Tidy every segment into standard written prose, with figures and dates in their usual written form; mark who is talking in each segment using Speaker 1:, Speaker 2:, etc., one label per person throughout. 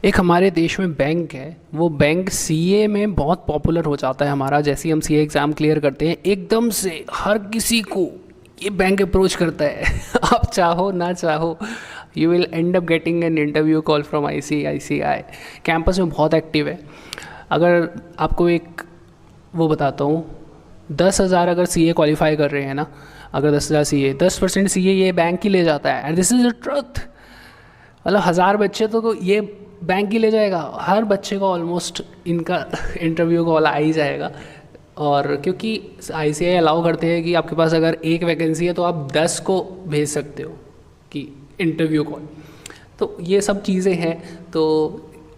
Speaker 1: एक हमारे देश में बैंक है, वो बैंक सीए में बहुत पॉपुलर हो जाता है हमारा। जैसे ही हम सीए एग्ज़ाम क्लियर करते हैं एकदम से हर किसी को ये बैंक अप्रोच करता है। आप चाहो ना चाहो you will and up getting an interview call from ICICI। Campus में बहुत एक्टिव है। अगर आपको एक वो बताता हूँ, 10,000 अगर सीए क्वालिफाई कर रहे हैं ना, अगर 10,000 सीए 10% सीए ये बैंक ही ले जाता है। And this is the truth. मतलब 1,000 बच्चे तो ये बैंक ही ले जाएगा। हर बच्चे को ऑलमोस्ट इनका इंटरव्यू कॉल आ ही जाएगा। और क्योंकि ICI अलाउ करते हैं कि आपके पास अगर एक वैकेंसी है तो आप 10 को भेज सकते हो कि इंटरव्यू कॉल। तो ये सब चीज़ें हैं। तो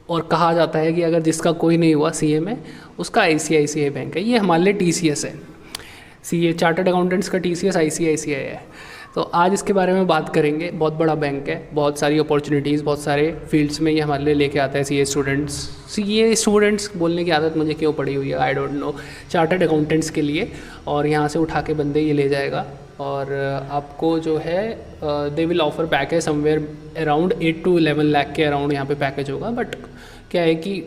Speaker 1: और कहा जाता है कि अगर जिसका कोई नहीं हुआ सीए में, उसका ICICI बैंक है। ये हमारे लिए TCS है। सीए चार्टर्ड अकाउंटेंट्स का TCS ICICI है। तो आज इसके बारे में बात करेंगे। बहुत बड़ा बैंक है, बहुत सारी अपॉर्चुनिटीज़, बहुत सारे फील्ड्स में ये हमारे लिए लेके आता है। सीए स्टूडेंट्स बोलने की आदत मुझे क्यों पड़ी हुई है, I don't know. Chartered accountants के लिए, और यहाँ से उठा के बंदे ये ले जाएगा। और आपको जो है they will offer package somewhere around 8 to 11 lakh के अराउंड यहाँ पे पैकेज होगा। बट क्या है कि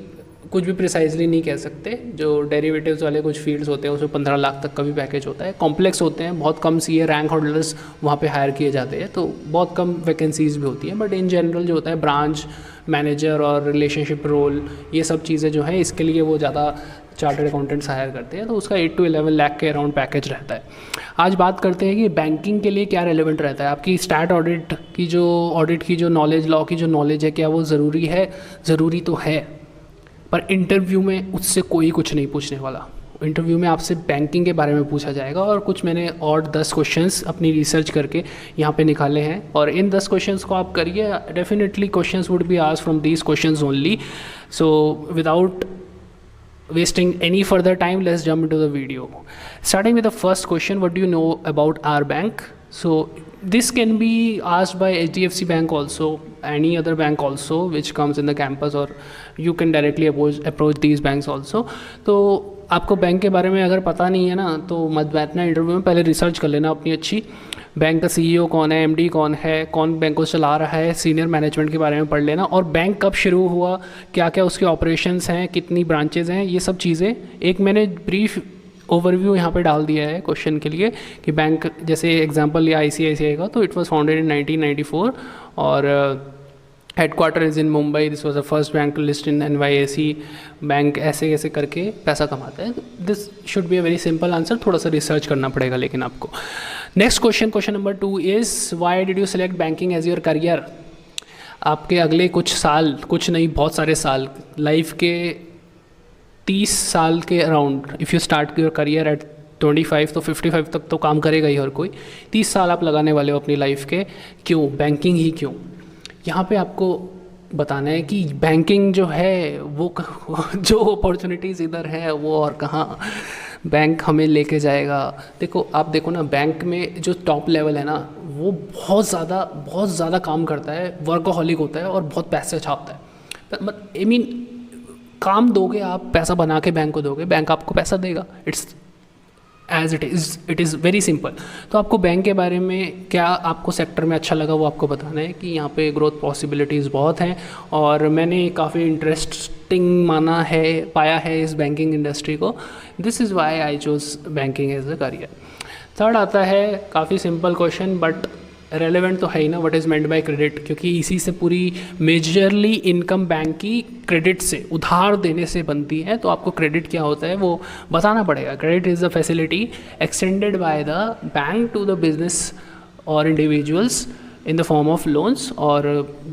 Speaker 1: कुछ भी प्रिसाइजली नहीं कह सकते। जो डेरिवेटिव्स वाले कुछ फील्ड्स होते हैं उसमें 15 लाख तक का भी पैकेज होता है। कॉम्प्लेक्स होते हैं, बहुत कम सीए रैंक होल्डर्स वहाँ पे हायर किए जाते हैं, तो बहुत कम वैकेंसीज भी होती हैं। बट इन जनरल जो होता है ब्रांच मैनेजर और रिलेशनशिप रोल, ये सब चीज़ें जो हैं इसके लिए वो ज़्यादा चार्टर्ड अकाउंटेंट्स हायर करते हैं। तो उसका 8 to 11 लाख के अराउंड पैकेज रहता है। आज बात करते हैं कि बैंकिंग के लिए क्या रेलेवेंट रहता है। आपकी स्टैट ऑडिट की जो नॉलेज, लॉ की जो नॉलेज है, क्या वो ज़रूरी है? ज़रूरी तो है, पर इंटरव्यू में उससे कोई कुछ नहीं पूछने वाला। इंटरव्यू में आपसे बैंकिंग के बारे में पूछा जाएगा। और कुछ मैंने और 10 क्वेश्चंस अपनी रिसर्च करके यहाँ पे निकाले हैं, और इन 10 क्वेश्चंस को आप करिए। Definitely questions would be asked from these questions only. So without wasting any further time, let's jump into the video. Starting with the first question, what do you know about our bank? So this can be asked by HDFC Bank also, any other bank also which comes in the campus, or you can directly approach these banks also. तो आपको bank के बारे में अगर पता नहीं है ना, तो मत बैठना इंटरव्यू में, पहले रिसर्च कर लेना अपनी अच्छी। बैंक का CEO कौन है, MD कौन है, कौन बैंक को चला रहा है, सीनियर मैनेजमेंट के बारे में पढ़ लेना। और बैंक कब शुरू हुआ, क्या क्या उसके ऑपरेशंस हैं, कितनी ब्रांचेज़ हैं, ये सब चीज़ें एक मैंने ब्रीफ ओवरव्यू यहाँ पे डाल दिया है क्वेश्चन के लिए। कि बैंक जैसे एग्जांपल लिया ICICI का, तो इट वाज फाउंडेड इन 1994 और headquarter is in Mumbai. This was the first bank list in NYSE। Bank ऐसे ऐसे करके पैसा कमाता है। This should be a very simple answer. थोड़ा सा रिसर्च करना पड़ेगा लेकिन आपको। Next question number 2 is why did you select banking as your career. आपके अगले कुछ साल, कुछ नहीं बहुत सारे साल, लाइफ के 30 साल के around, if you start your career at 25 तो 55 तक तो काम करेगा ही हर कोई। 30 साल आप लगाने वाले हो अपनी लाइफ के। क्यों बैंकिंग ही क्यों? यहाँ पे आपको बताना है कि बैंकिंग जो है वो जो अपॉर्चुनिटीज़ इधर है वो और कहाँ बैंक हमें लेके जाएगा। देखो आप देखो ना, बैंक में जो टॉप लेवल है ना, वो बहुत ज़्यादा काम करता है, वर्कहॉलिक होता है और बहुत पैसे छापता है। आई मीन काम दोगे आप, पैसा बना के बैंक को दोगे, बैंक आपको पैसा देगा। It's as it is very simple. तो आपको बैंक के बारे में क्या आपको सेक्टर में अच्छा लगा वो आपको बताना है कि यहाँ पे ग्रोथ पॉसिबिलिटीज़ बहुत हैं। और मैंने काफ़ी इंटरेस्टिंग पाया है इस बैंकिंग इंडस्ट्री को। This is why I choose banking as a career. Third आता है काफ़ी सिंपल क्वेश्चन बट रेलेवेंट तो है ही ना, what is meant by credit. क्योंकि इसी से पूरी मेजरली इनकम बैंक की क्रेडिट से, उधार देने से बनती है। तो आपको क्रेडिट क्या होता है वो बताना पड़ेगा। Credit is the facility extended by the bank to the business और individuals in the form of loans, or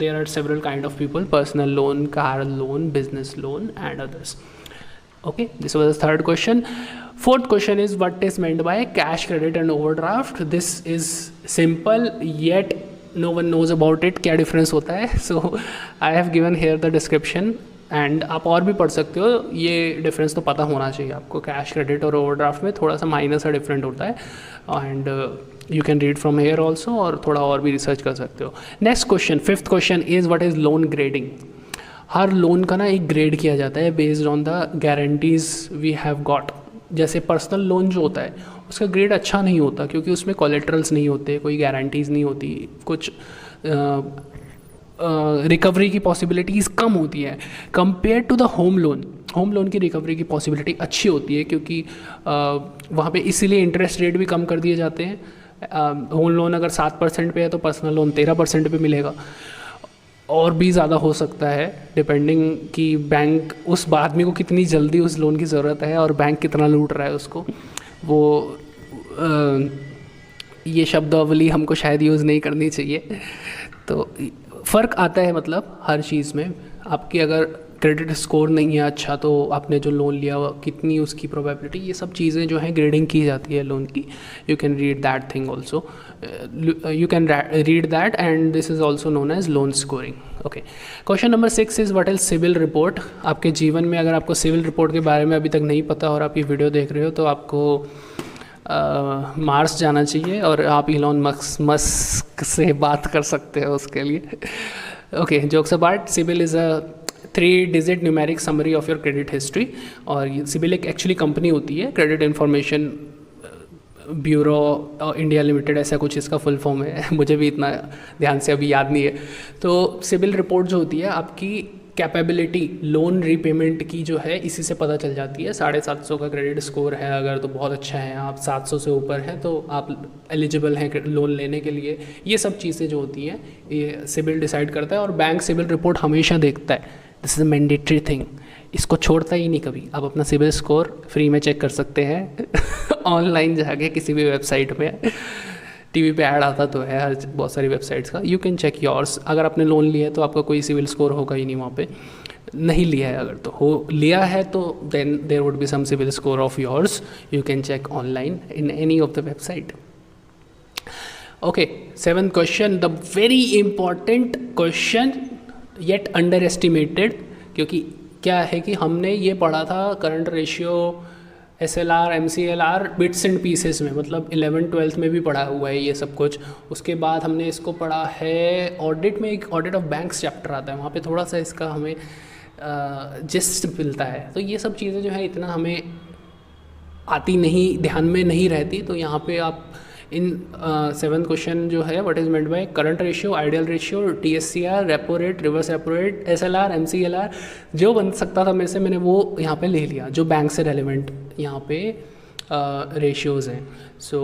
Speaker 1: there are several kind of people: personal loan, car loan, business loan and others. Okay, this was the third question. Fourth question is what is meant by cash credit and overdraft. This is simple yet no one knows about it. क्या difference होता है? So I have given here the description and आप और भी पढ़ सकते हो। ये डिफरेंस तो पता होना चाहिए आपको। कैश क्रेडिट और ओवरड्राफ्ट में थोड़ा सा माइनर सा डिफरेंट होता है, and you can read from here also, और थोड़ा और भी रिसर्च कर सकते हो। Next question, fifth question is what is loan grading. हर लोन का ना एक ग्रेड किया जाता है based on the guarantees we have got. जैसे पर्सनल लोन जो होता है उसका ग्रेड अच्छा नहीं होता क्योंकि उसमें कोलेटरल्स नहीं होते, कोई गारंटीज़ नहीं होती, कुछ रिकवरी की पॉसिबिलिटीज़ कम होती है compare to the home loan. Home loan की रिकवरी की पॉसिबिलिटी अच्छी होती है क्योंकि वहाँ पे इसीलिए इंटरेस्ट रेट भी कम कर दिए जाते हैं। होम लोन अगर 7% पे है तो पर्सनल लोन 13% पे मिलेगा, और भी ज़्यादा हो सकता है डिपेंडिंग कि बैंक उस आदमी को कितनी जल्दी उस लोन की ज़रूरत है और बैंक कितना लूट रहा है उसको। वो ये शब्दावली हमको शायद यूज़ नहीं करनी चाहिए। तो फ़र्क आता है मतलब हर चीज़ में। आपकी अगर क्रेडिट स्कोर नहीं है अच्छा तो आपने जो लोन लिया कितनी उसकी प्रोबेबिलिटी, ये सब चीज़ें जो हैं ग्रेडिंग की जाती है लोन की। You can read that thing also, you can read that and this is also known as loan scoring. Okay, question number 6 is what is CIBIL report. आपके जीवन में अगर आपको सिविल रिपोर्ट के बारे में अभी तक नहीं पता और आप ये वीडियो देख रहे हो तो आपको मार्स जाना चाहिए और आप इलॉन मस्क से बात कर सकते हो उसके लिए। Okay, jokes apart, CIBIL is a 3-digit numeric summary of your credit history. और ये सिविल एक एक्चुअली कंपनी होती है, credit information bureau India limited, ऐसा कुछ इसका फुल फॉर्म है। मुझे भी इतना ध्यान से अभी याद नहीं है। तो सिविल रिपोर्ट जो होती है आपकी कैपेबिलिटी लोन रीपेमेंट की जो है इसी से पता चल जाती है। 750 का क्रेडिट स्कोर है अगर तो बहुत अच्छा है, आप 700 से ऊपर हैं तो आप एलिजिबल हैं लोन लेने के लिए। ये सब चीज़ें जो होती हैं ये सिविल डिसाइड करता है और बैंक सिविल रिपोर्ट हमेशा देखता है। This is a mandatory thing, इसको छोड़ता ही नहीं कभी। आप अपना सिविल स्कोर फ्री में चेक कर सकते हैं ऑनलाइन जाके किसी भी वेबसाइट में। टीवी पे ऐड आता तो है हर बहुत सारी वेबसाइट्स का, यू कैन चेक योर्स। अगर आपने लोन लिया है तो आपका कोई सिविल स्कोर होगा ही नहीं वहाँ पे। नहीं लिया है अगर तो हो लिया है तो then there would be some CIBIL score of yours, you can check online in any of the website. Okay, 7th question, the very important question yet underestimated. क्योंकि क्या है कि हमने ये पढ़ा था current ratio, SLR, MCLR bits and pieces में, मतलब 11th-12th में भी पढ़ा हुआ है ये सब कुछ। उसके बाद हमने इसको पढ़ा है ऑडिट में, एक ऑडिट ऑफ बैंक्स चैप्टर आता है, वहाँ पे थोड़ा सा इसका हमें जिस्ट मिलता है। तो ये सब चीज़ें जो है इतना हमें आती नहीं, ध्यान में नहीं रहती। तो यहाँ पे आप इन 7th क्वेश्चन जो है what is meant by current ratio, ideal ratio, TSCR, repo rate, reverse repo rate, SLR, MCLR, जो बन सकता था मेरे से मैंने वो यहाँ पे ले लिया जो बैंक से रेलिवेंट यहाँ पे रेशियोज़ हैं। So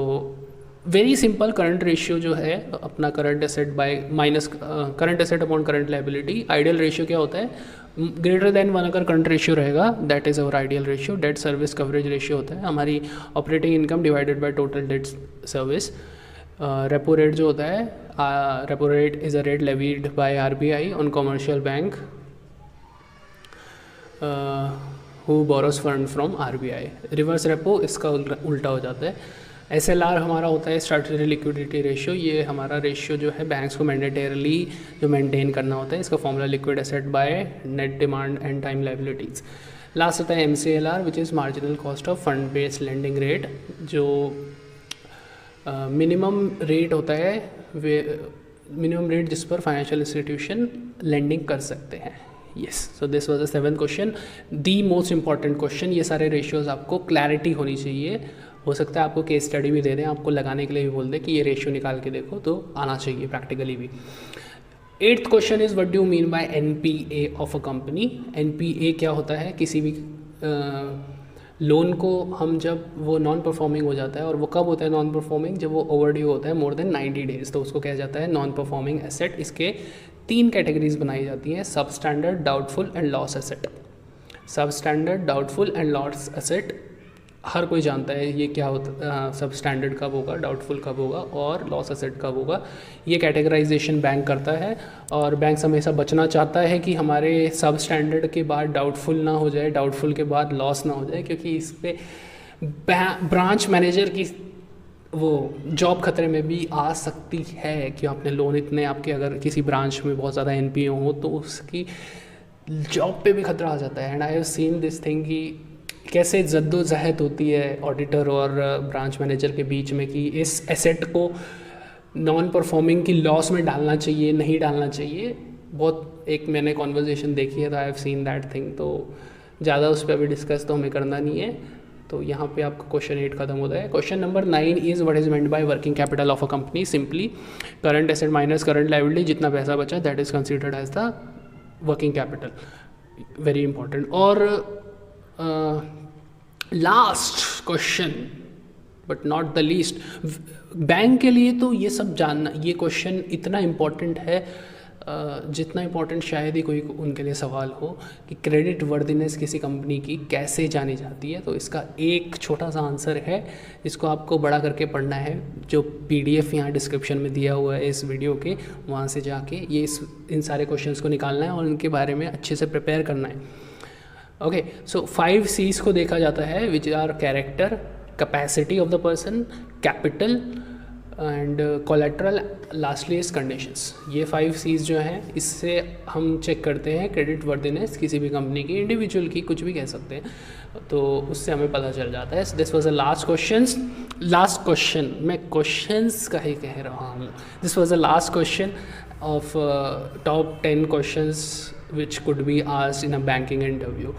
Speaker 1: very simple, current ratio जो है अपना current asset by minus current asset upon current liability. Ideal ratio क्या होता है, ग्रेटर देन 1 अगर करंट रेशियो रहेगा that is our ideal ratio. Debt service coverage ratio होता है हमारी operating income divided by total debt service. Repo rate जो होता है, repo rate is a rate levied by RBI on commercial bank who borrows fund from RBI। Reverse repo इसका उल्टा हो जाता है। SLR हमारा होता है स्टैट्यूटरी लिक्विडिटी रेशियो, ये हमारा रेशियो जो है बैंक्स को मैंडेटरली जो मेंटेन करना होता है। इसका formula liquid asset by net demand and time liabilities. Last होता है MCLR which is marginal cost of fund based lending rate, जो मिनिमम रेट होता है, मिनिमम रेट जिस पर फाइनेंशियल इंस्टीट्यूशन लेंडिंग कर सकते हैं। Yes, so this was the 7th question, the most important question. ये सारे रेशियोज़ आपको क्लैरिटी होनी चाहिए। हो सकता है आपको केस स्टडी भी दे दें, आपको लगाने के लिए भी बोल दें कि ये रेशियो निकाल के देखो, तो आना चाहिए प्रैक्टिकली भी। 8th question is what do you mean by NPA of a company. NPA क्या होता है, किसी भी लोन को हम जब वो नॉन परफॉर्मिंग हो जाता है, और वो कब होता है नॉन परफॉर्मिंग, जब वो ओवरड्यू होता है मोर देन 90 डेज, तो उसको कहा जाता है नॉन परफॉर्मिंग एसेट। इसके 3 कैटेगरीज बनाई जाती हैं, substandard, doubtful and loss asset. Substandard, doubtful and loss asset हर कोई जानता है ये क्या होता, सब स्टैंडर्ड कब होगा, डाउटफुल कब होगा और लॉस एसेट कब होगा। ये कैटेगराइजेशन बैंक करता है और बैंक हमेशा बचना चाहता है कि हमारे सब स्टैंडर्ड के बाद डाउटफुल ना हो जाए, डाउटफुल के बाद लॉस ना हो जाए, क्योंकि इस पे ब्रांच मैनेजर की वो जॉब खतरे में भी आ सकती है कि आपने लोन इतने, आपके अगर किसी ब्रांच में बहुत ज़्यादा NPA हो तो उसकी जॉब पे भी खतरा आ जाता है। And I have seen this thing कि कैसे जद्दोजहद होती है ऑडिटर और ब्रांच मैनेजर के बीच में कि इस एसेट को नॉन परफॉर्मिंग की लॉस में डालना चाहिए, नहीं डालना चाहिए। बहुत एक मैंने कॉन्वर्जेशन देखी है, तो I have seen that thing. तो ज़्यादा उस पर अभी डिस्कस तो हमें करना नहीं है। तो यहाँ पे आपका क्वेश्चन 8 खत्म होता है। Question number 9 is what is meant by working capital of a company. Simply current asset minus current liability, जितना पैसा बचा that is considered as the working capital. Very important. और last question but not the least, bank के लिए तो ये सब जानना, ये क्वेश्चन इतना इम्पॉर्टेंट है जितना इम्पोर्टेंट शायद ही कोई उनके लिए सवाल हो कि क्रेडिट वर्दिनेस किसी कंपनी की कैसे जानी जाती है। तो इसका एक छोटा सा आंसर है, इसको आपको बड़ा करके पढ़ना है। जो PDF यहाँ डिस्क्रिप्शन में दिया हुआ है इस वीडियो के, वहाँ से जाके ये इन सारे क्वेश्चंस को निकालना है और उनके बारे में अच्छे से प्रिपेयर करना है। ओके, सो 5 C's को देखा जाता है, which are character, capacity of the person, capital and collateral, lastly is conditions. ये 5 C's जो हैं, इससे हम चेक करते हैं क्रेडिट वर्दिनेस किसी भी कंपनी की, इंडिविजुअल की, कुछ भी कह सकते हैं, तो उससे हमें पता चल जाता है। This was the last question, मैं क्वेश्चंस का ही कह रहा हूँ। This was the last question of top 10 questions which could be asked in a banking interview.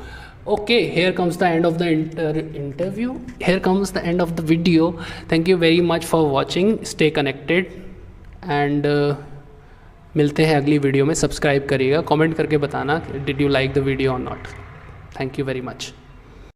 Speaker 1: Okay, here comes the end of the interview. Here comes the end of the video. Thank you very much for watching. Stay connected and मिलते हैं अगली video में। Subscribe करिएगा, comment करके बताना did you like the video और not. Thank you very much.